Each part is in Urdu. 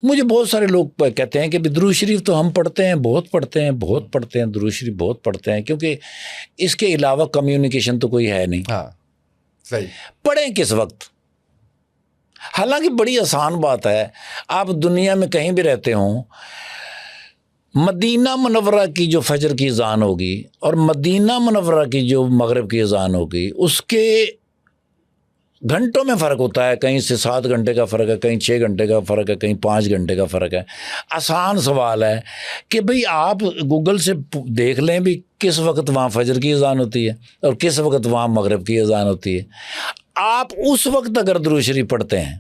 مجھے بہت سارے لوگ کہتے ہیں کہ درود شریف تو ہم پڑھتے ہیں، بہت پڑھتے ہیں، درود شریف بہت پڑھتے ہیں، کیونکہ اس کے علاوہ کمیونیکیشن تو کوئی ہے نہیں۔ ہاں صحیح۔ پڑھیں کس وقت؟ حالانکہ بڑی آسان بات ہے، آپ دنیا میں کہیں بھی رہتے ہوں، مدینہ منورہ کی جو فجر کی اذان ہوگی اور مدینہ منورہ کی جو مغرب کی اذان ہوگی، اس کے گھنٹوں میں فرق ہوتا ہے، کہیں سے 7 گھنٹے کا فرق ہے، کہیں 6 گھنٹے کا فرق ہے، کہیں 5 گھنٹے کا فرق ہے۔ آسان سوال ہے کہ بھئی آپ گوگل سے دیکھ لیں بھی کس وقت وہاں فجر کی اذان ہوتی ہے اور کس وقت وہاں مغرب کی اذان ہوتی ہے۔ آپ اس وقت اگر درود شریف پڑھتے ہیں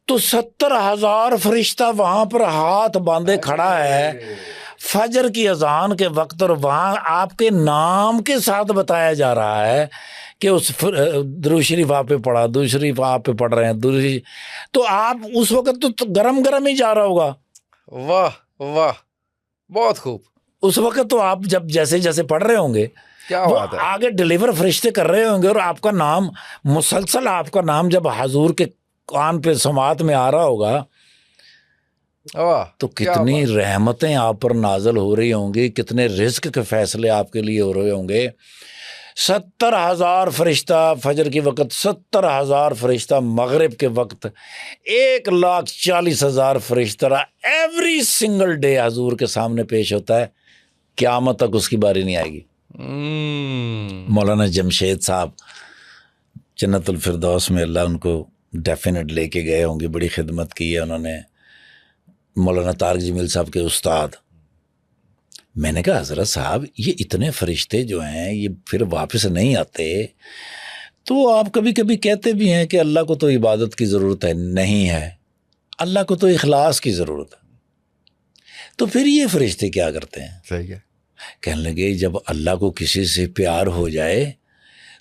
تو 70,000 فرشتہ وہاں پر ہاتھ باندھے کھڑا ہے فجر کی اذان کے وقت، اور وہاں آپ کے نام کے ساتھ بتایا جا رہا ہے کہ اس درود شریف آپ پہ پڑھا، درود شریف آپ پہ پڑھ رہے ہیں، درود شریف، تو آپ اس وقت تو گرم گرم ہی جا رہا ہوگا۔ واہ واہ، بہت خوب۔ اس وقت تو آپ جب جیسے جیسے پڑھ رہے ہوں گے، کیا وہ بات ہے، آگے ڈیلیور فرشتے کر رہے ہوں گے، اور آپ کا نام مسلسل، آپ کا نام جب حضور کے کان پہ سماعت میں آ رہا ہوگا تو کتنی رحمتیں آپ پر نازل ہو رہی ہوں گی، کتنے رزق کے فیصلے آپ کے لیے ہو رہے ہوں گے۔ 70,000 فرشتہ فجر کے وقت، 70,000 فرشتہ مغرب کے وقت، 1,40,000 فرشتہ ایوری سنگل ڈے حضور کے سامنے پیش ہوتا ہے، قیامت تک اس کی باری نہیں آئے گی۔ مولانا جمشید صاحب جنت الفردوس میں اللہ ان کو ڈیفینیٹ لے کے گئے ہوں گے، بڑی خدمت کی ہے انہوں نے، مولانا طارق جمیل صاحب کے استاد۔ میں نے کہا حضرت صاحب یہ اتنے فرشتے جو ہیں یہ پھر واپس نہیں آتے، تو آپ کبھی کبھی کہتے بھی ہیں کہ اللہ کو تو عبادت کی ضرورت ہے، نہیں ہے، اللہ کو تو اخلاص کی ضرورت ہے، تو پھر یہ فرشتے کیا کرتے ہیں؟ صحیح ہے۔ کہنے لگے جب اللہ کو کسی سے پیار ہو جائے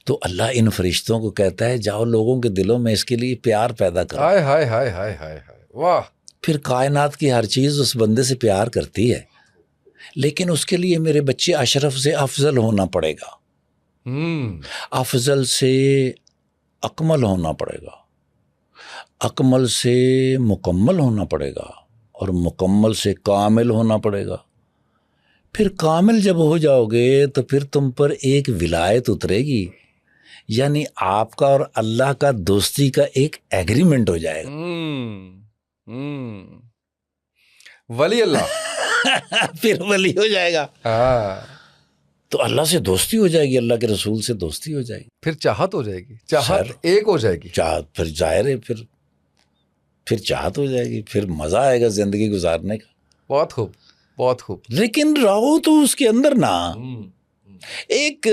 تو اللہ ان فرشتوں کو کہتا ہے جاؤ لوگوں کے دلوں میں اس کے لیے پیار پیدا کرو۔ ہائے ہائے ہائے ہائے ہائے، واہ۔ پھر کائنات کی ہر چیز اس بندے سے پیار کرتی ہے، لیکن اس کے لیے میرے بچے اشرف سے افضل ہونا پڑے گا، افضل سے اکمل ہونا پڑے گا، اکمل سے مکمل ہونا پڑے گا، اور مکمل سے کامل ہونا پڑے گا۔ پھر کامل جب ہو جاؤ گے تو پھر تم پر ایک ولایت اترے گی، یعنی آپ کا اور اللہ کا دوستی کا ایک ایگریمنٹ ہو جائے گا۔ ولی اللہ پھر ولی ہو جائے گا، تو اللہ سے دوستی ہو جائے گی، اللہ کے رسول سے دوستی ہو جائے گی، پھر چاہت ہو جائے گی، چاہت ایک ہو جائے گی، چاہت پھر ظاہر ہے، پھر چاہت ہو جائے گی، پھر مزہ آئے گا زندگی گزارنے کا۔ بہت خوب، بہت خوب۔ لیکن رہو تو اس کے اندر نا ایک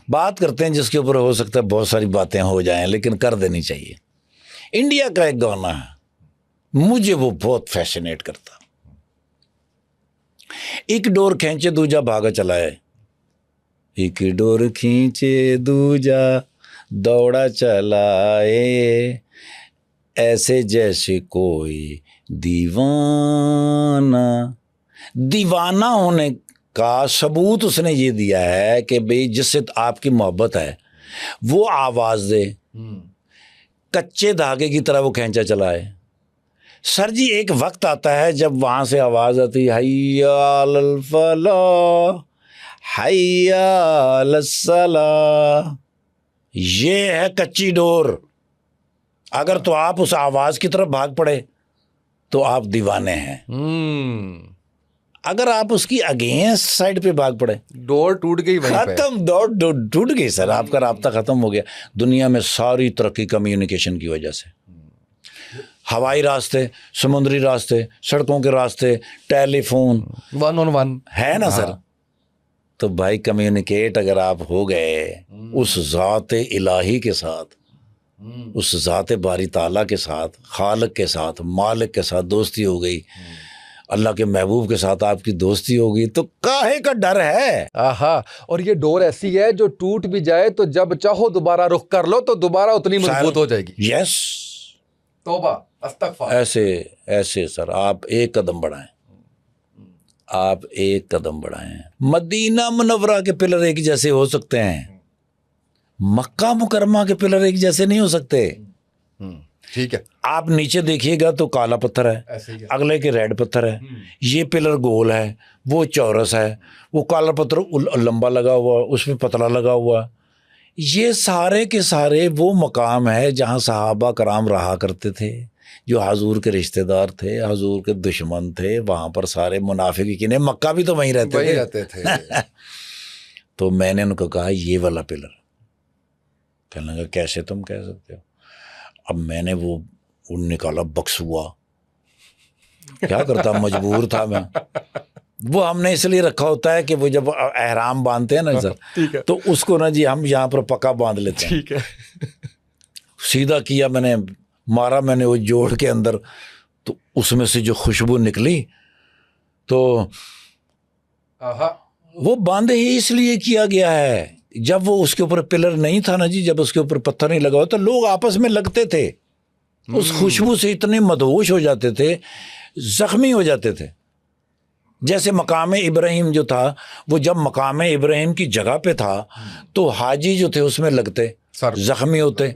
بات کرتے ہیں جس کے اوپر ہو سکتا ہے بہت ساری باتیں ہو جائیں، لیکن کر دینی چاہیے۔ انڈیا کا ایک گانا ہے، مجھے وہ بہت فیسنیٹ کرتا، ایک ڈور کھینچے دوجا بھاگا چلا ہے، ایک ڈور کھینچے دوجا دوڑا چلا ہے، ایسے جیسے کوئی دیوانہ ہونے کا ثبوت اس نے یہ دیا ہے کہ بھئی جس سے آپ کی محبت ہے وہ آواز دے، کچے دھاگے کی طرح وہ کھینچا چلا ہے۔ سر جی ایک وقت آتا ہے جب وہاں سے آواز آتی ہے حی علی الفلاح، حی علی الصلاح، یہ ہے کچی ڈور۔ اگر تو آپ اس آواز کی طرف بھاگ پڑے تو آپ دیوانے ہیں، اگر آپ اس کی اگینسٹ سائڈ پہ بھاگ پڑے ڈور ٹوٹ گئی، ختم، ڈور ٹوٹ گئی سر، آپ کا رابطہ ختم ہو گیا۔ دنیا میں ساری ترقی کمیونیکیشن کی وجہ سے، ہوائی راستے، سمندری راستے، سڑکوں کے راستے، ٹیلی فون، 1-on-1 ہے نا سر؟ تو بھائی کمیونیکیٹ اگر آپ ہو گئے اس ذات الہی کے ساتھ، اس ذات باری تعالیٰ کے ساتھ، خالق کے ساتھ، مالک کے ساتھ دوستی ہو گئی، اللہ کے محبوب کے ساتھ آپ کی دوستی ہوگی، تو کاہے کا ڈر ہے؟ اور یہ ڈور ایسی ہے جو ٹوٹ بھی جائے تو جب چاہو دوبارہ رخ کر لو تو دوبارہ اتنی مضبوط ہو جائے گی۔ یس، توبہ استغفار۔ ایسے سر آپ ایک قدم بڑھائیں، آپ ایک قدم بڑھائیں۔ مدینہ منورہ کے پلر ایک جیسے ہو سکتے ہیں، مکہ مکرمہ کے پلر ایک جیسے نہیں ہو سکتے۔ ٹھیک ہے. آپ نیچے دیکھیے گا تو کالا پتھر ہے, ایسے ہی ہے. اگلے کے ریڈ پتھر ہے, یہ پلر گول ہے, وہ چورس ہے, وہ کالا پتھر لمبا لگا ہوا, اس میں پتلا لگا ہوا. یہ سارے کے سارے وہ مقام ہے جہاں صحابہ کرام رہا کرتے تھے, جو حضور کے رشتہ دار تھے, حضور کے دشمن تھے, وہاں پر سارے منافق کنے, مکہ بھی تو وہیں رہتے تھے. تو میں نے ان کو کہا یہ والا پلر. کہنے لگا کیسے تم کہہ سکتے ہو؟ اب میں نے وہ نکالا, بکس ہوا, کیا کرتا, مجبور تھا میں. وہ ہم نے اس لیے رکھا ہوتا ہے کہ وہ جب احرام باندھتے ہیں نا سر, تو اس کو نا جی ہم یہاں پر پکا باندھ لیتے ہیں. ٹھیک ہے. سیدھا کیا, میں نے مارا, میں نے وہ جوڑ کے اندر, تو اس میں سے جو خوشبو نکلی, تو وہ باندھ ہی اس لیے کیا گیا ہے. جب وہ اس کے اوپر پلر نہیں تھا نا جی, جب اس کے اوپر پتھر نہیں لگا ہوا, تو لوگ آپس میں لگتے تھے, اس خوشبو سے اتنے مدہوش ہو جاتے تھے, زخمی ہو جاتے تھے. جیسے مقام ابراہیم جو تھا, وہ جب مقام ابراہیم کی جگہ پہ تھا تو حاجی جو تھے اس میں لگتے, زخمی ہوتے,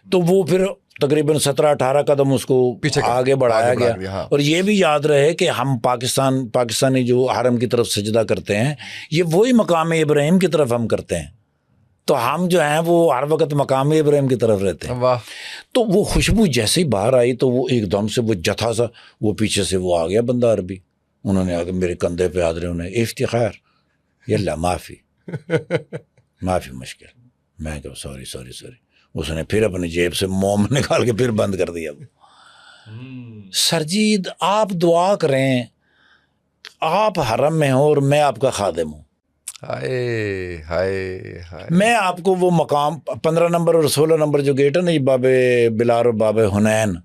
تو وہ پھر تقریباً 17-18 قدم اس کو آگے بڑھایا گیا. اور یہ بھی یاد رہے کہ ہم پاکستانی جو حرم کی طرف سجدہ کرتے ہیں, یہ وہی مقام ابراہیم کی طرف ہم کرتے ہیں, تو ہم جو ہیں وہ ہر وقت مقام ابراہیم کی طرف رہتے ہیں. تو وہ خوشبو جیسے ہی باہر آئی تو وہ ایک دم سے وہ جتھا سا, وہ پیچھے سے وہ آ گیا بندہ عربی, انہوں نے آ کے میرے کندھے پہ ہاتھ رہے, انہیں افتخار, یہ اللہ معافی مشکل. میں کہ سوری. اس نے پھر اپنی جیب سے موم نکال کے پھر بند کر دیا. سرجید آپ دعا کریں, آپ حرم میں ہوں اور میں آپ کا خادم ہوں. میں آپ کو وہ مقام 15 نمبر اور 16 نمبر جو گیٹ ہے نا, باب بلال اور باب حنین,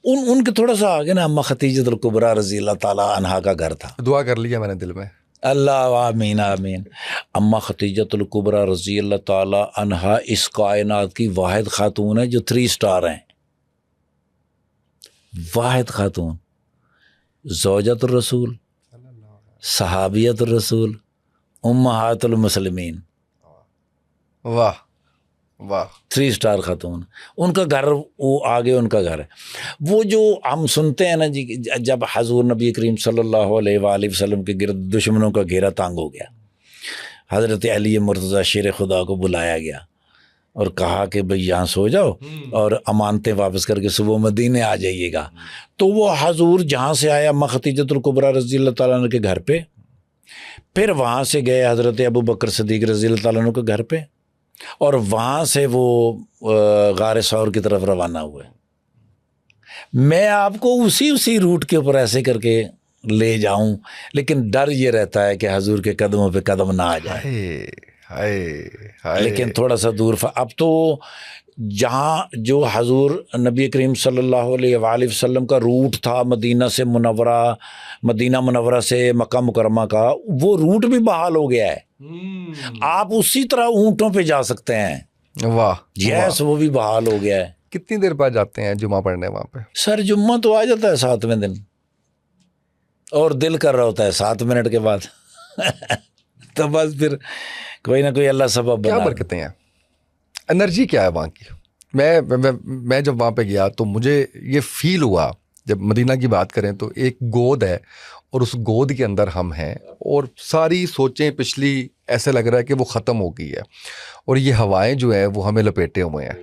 ان کے تھوڑا سا آگے نا اما خدیجہ الکبریٰ رضی اللہ تعالیٰ عنہا کا گھر تھا. دعا کر لیا میں نے دل میں. اللہ آمین آمین. اما خدیجہ الکبریٰ رضی اللہ تعالیٰ عنہا اس کائنات کی واحد خاتون ہے جو 3 سٹار ہیں. واحد خاتون, زوجۃ الرسول, صحابیت الرسول, امہات المسلمین. واہ واہ. 3 سٹار خاتون. ان کا گھر وہ آگے ان کا گھر ہے. وہ جو ہم سنتے ہیں نا جی, جب حضور نبی کریم صلی اللہ علیہ وآلہ وسلم کے گرد دشمنوں کا گھیرا تانگ ہو گیا, حضرت علی مرتضیٰ شیر خدا کو بلایا گیا اور کہا کہ بھئی یہاں سو جاؤ اور امانتیں واپس کر کے صبح مدینے آ جائیے گا. تو وہ حضور جہاں سے آیا اما خدیجہ الکبریٰ رضی اللہ تعالیٰ عنہ کے گھر پہ, پھر وہاں سے گئے حضرت ابو بکر صدیق رضی اللہ تعالیٰ عنہ کے گھر پہ, اور وہاں سے وہ غار ثور کی طرف روانہ ہوئے. میں آپ کو اسی روٹ کے اوپر ایسے کر کے لے جاؤں, لیکن ڈر یہ رہتا ہے کہ حضور کے قدموں پہ قدم نہ آ جائے. لیکن تھوڑا سا دور اب تو جہاں جو حضور نبی کریم صلی اللہ علیہ وآلہ وسلم کا روٹ تھا مدینہ منورہ سے مکہ مکرمہ کا, وہ روٹ بھی بحال ہو گیا ہے. آپ اسی طرح اونٹوں پہ جا سکتے ہیں. واہ. یس, وہ بھی بحال ہو گیا ہے. کتنی دیر بعد جاتے ہیں جمعہ پڑھنے وہاں پہ؟ سر جمعہ تو آ جاتا ہے 7ویں دن, اور دل کر رہا ہوتا ہے 7 منٹ کے بعد. تو بس پھر کوئی نہ کوئی اللہ سبب بنا. کیا برکتیں ہیں, انرجی کیا ہے وہاں کی؟ میں جب وہاں پہ گیا تو مجھے یہ فیل ہوا, جب مدینہ کی بات کریں تو ایک گود ہے, اور اس گود کے اندر ہم ہیں, اور ساری سوچیں پچھلی ایسے لگ رہا ہے کہ وہ ختم ہو گئی ہے, اور یہ ہوائیں جو ہیں وہ ہمیں لپیٹے ہوئے ہیں,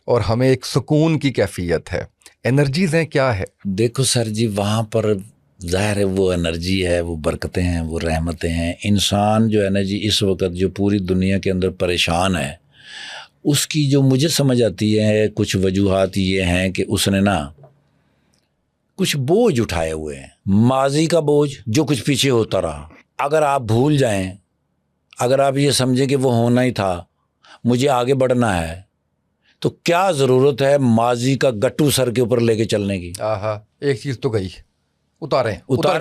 اور ہمیں ایک سکون کی کیفیت ہے. انرجیز ہیں, کیا ہے؟ دیکھو سر جی, وہاں پر ظاہر ہے وہ انرجی ہے, وہ برکتیں ہیں, وہ رحمتیں ہیں. انسان جو ہے نا جی اس وقت جو پوری دنیا کے اندر پریشان ہے, اس کی جو مجھے سمجھ آتی ہے کچھ وجوہات یہ ہیں کہ اس نے نا کچھ بوجھ اٹھائے ہوئے ہیں, ماضی کا بوجھ جو کچھ پیچھے ہوتا رہا. اگر آپ بھول جائیں, اگر آپ یہ سمجھیں کہ وہ ہونا ہی تھا, مجھے آگے بڑھنا ہے, تو کیا ضرورت ہے ماضی کا گٹو سر کے اوپر لے کے چلنے کی؟ ایک چیز تو گئی, اتارے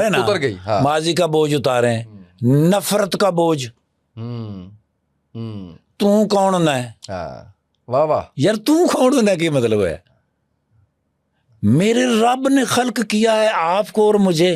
نا, اتر گئی. ماضی کا بوجھ اتاریں, نفرت کا بوجھ. تو کون ہونا ہے؟ واہ واہ یار, تو کون ہونا کی مطلب ہے؟ میرے رب نے خلق کیا ہے آپ کو اور مجھے,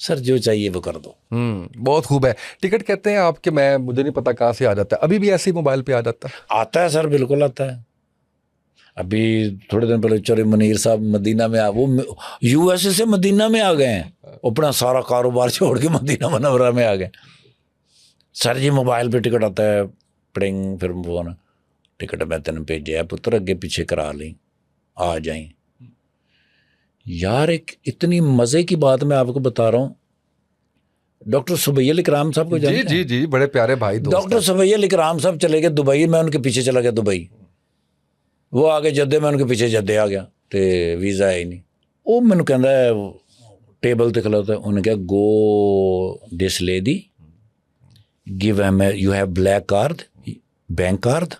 سر جو چاہیے وہ کر دو. بہت خوب ہے. ٹکٹ کہتے ہیں آپ کہ میں مجھے نہیں پتا کہاں سے آ جاتا ہے, ابھی بھی ایسے ہی موبائل پہ آ جاتا ہے؟ آتا ہے سر, بالکل آتا ہے. ابھی تھوڑے دن پہلے چوری منیر صاحب مدینہ میں وہ یو ایس اے سے مدینہ میں آ گئے ہیں, اپنا سارا کاروبار چھوڑ کے مدینہ منورہ میں آ گئے. سر جی موبائل پہ ٹکٹ آتا ہے, پڑنگ, پھر فون, ٹکٹ میں تین بھیجا پتر, اگے پیچھے کرا لیں, آ جائیں. یار ایک اتنی مزے کی بات میں آپ کو بتا رہا ہوں, ڈاکٹر سبیہ اکرام صاحب کو جانتے ہیں؟ جی بڑے پیارے بھائی دوست. ڈاکٹر سبیہ اکرام صاحب چلے گئے دبئی, میں ان کے پیچھے چلا گیا دبئی. وہ آگے جدے, میں ان کے پیچھے جدے آ گیا, تو ویزا ہے ہی نہیں. وہ مینوں کہندا ہے ٹیبل تے کھلوتا ہے, انہیں کہا go this lady give him you have black card, bank card.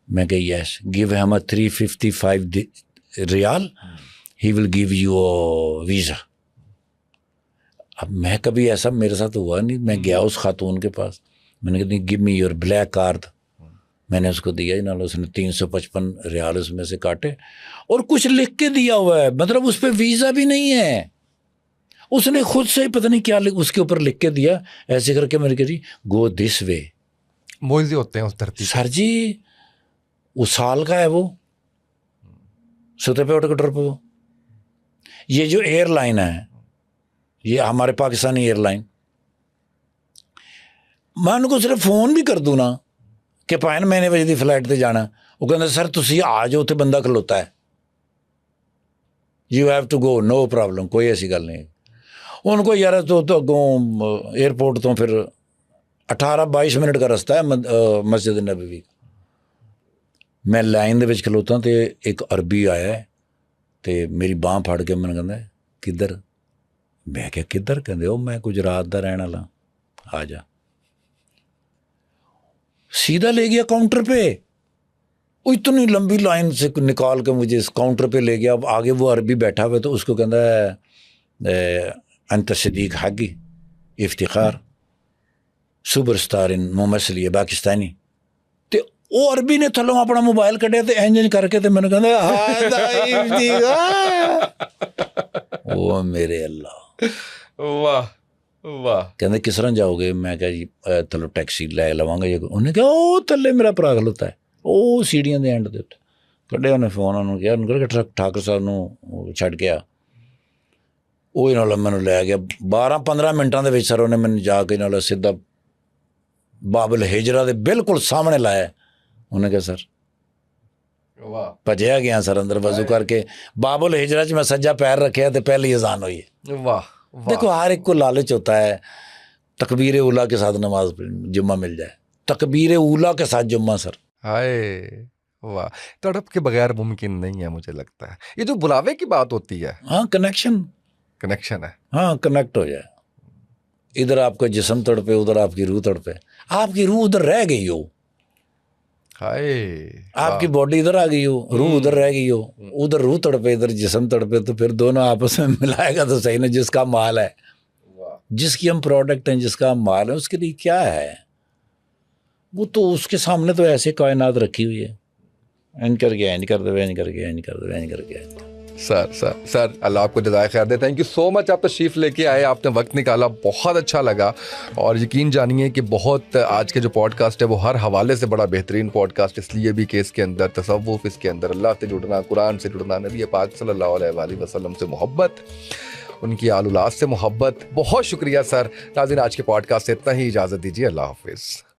میں کہ yes, give him 355 riyal, he will give you visa. اب میں کبھی ایسا میرے ساتھ ہوا نہیں, میں گیا اس خاتون کے پاس, میں نے کہا give me your black card. میں نے اس کو دیا, اس نے 355 ریال اس میں سے کاٹے, اور کچھ لکھ کے دیا ہوا ہے, مطلب اس پہ ویزا بھی نہیں ہے, اس نے خود سے پتہ نہیں کیا اس کے اوپر لکھ کے دیا, ایسے کر کے میں نے کہا جی گو دس وے. موئزے ہوتے ہیں اس دھرتی. سر جی اس سال کا ہے وہ, سطح پہ اٹھ پہ وہ. یہ جو ایئر لائن ہے, یہ ہمارے پاکستانی ایئر لائن, میں ان کو صرف فون بھی کر دوں نا کہ 5 مہینے بجے دی فلائٹ تے جانا, وہ کہتے سر تسی آ جاؤ, تے بندہ کھلوتا ہے, you have to go, no problem, کوئی ایسی گل نہیں. ان کو یار تو اگوں ایئرپورٹ تو پھر 18-22 منٹ کا رستہ ہے مسجد نبوی کا. میں لائن دے وچ کھلوتا تے ایک عربی آیا ہے, تے میری باہ پھڑ کے میں کہندا ہے کدھر. میں کیا کدھر, کہندے او میں گجرات دا رہن والا, آ جا. سیدھا لے گیا کاؤنٹر پہ, وہ اتنی لمبی لائن سے نکال کے مجھے اس کاؤنٹر پہ لے گیا. اب آگے وہ عربی بیٹھا ہوا, تو اس کو کہندا ہے انت صدیق حقی افتخار سپر اسٹار ان ممثل پاکستانی. تے وہ عربی نے تھلوں اپنا موبائل کڈیا تے انج کر کے, تے میں نے کہندا او میرے اللہ, واہ واہ. کہندے کس طرح جاؤ گے؟ میں کہا جی چلو ٹیکسی لے لواں گا. انہیں کہا او تھلے میرا بھرا کھلوتا ہے, او سیڑھیاں دے اینڈ دے اتنے کڈیا. انہیں فون انہوں کیا, انہوں کہ ٹھاکر صاحب نوں چھڈ کے آ. وہ انہوں مینوں لے گیا 12-15 منٹاں دے وچ. سر انہیں مینوں جا کے انہوں سیدھا باب الہجرہ دے بالکل سامنے لایا. انہیں کہا سر بھجیا گیا سر اندر وضو کر کے, باب الہجرہ چ میں سجا پیر رکھیا تے پہلی اذان ہوئی ہے. واہ. دیکھو ہر ایک کو لالچ ہوتا ہے تکبیر اولا کے ساتھ نماز جمعہ مل جائے, تکبیر اولا کے ساتھ جمعہ. سر ہائے واہ, تڑپ کے بغیر ممکن نہیں ہے مجھے لگتا ہے. یہ جو بلاوے کی بات ہوتی ہے, ہاں کنیکشن ہے, ہاں کنیکٹ ہو جائے. ادھر آپ کا جسم تڑپے, ادھر آپ کی روح تڑپے, آپ کی روح ادھر رہ گئی ہو, آپ کی باڈی ادھر آ گئی ہو, روح ادھر رہ گئی ہو, ادھر روح تڑپے ادھر جسم تڑپے, تو پھر دونوں آپس میں ملائے گا تو صحیح نا. جس کا مال ہے, جس کی ہم پروڈکٹ ہیں, جس کا ہم مال ہے, اس کے لیے کیا ہے وہ, تو اس کے سامنے تو ایسے کائنات رکھی ہوئی ہے, این کر گیا, این کر دے, این کر گیا, این کر دے, این کر گیا. سر اللہ آپ کو جزائے خیر دے. تھینک یو سو مچ, آپ تشریف لے کے آئے, آپ نے وقت نکالا, بہت اچھا لگا. اور یقین جانیے کہ بہت آج کے جو پوڈ کاسٹ ہے وہ ہر حوالے سے بڑا بہترین پوڈ کاسٹ, اس لیے بھی کہ اس کے اندر تصوف, اس کے اندر اللہ سے جڑنا, قرآن سے جڑنا, نبی پاک صلی اللہ علیہ وآلہ وسلم سے محبت, ان کی آل اولاد سے محبت. بہت شکریہ سر. ناظرین آج کے پوڈ کاسٹ سے اتنا ہی, اجازت دیجیے, اللہ حافظ.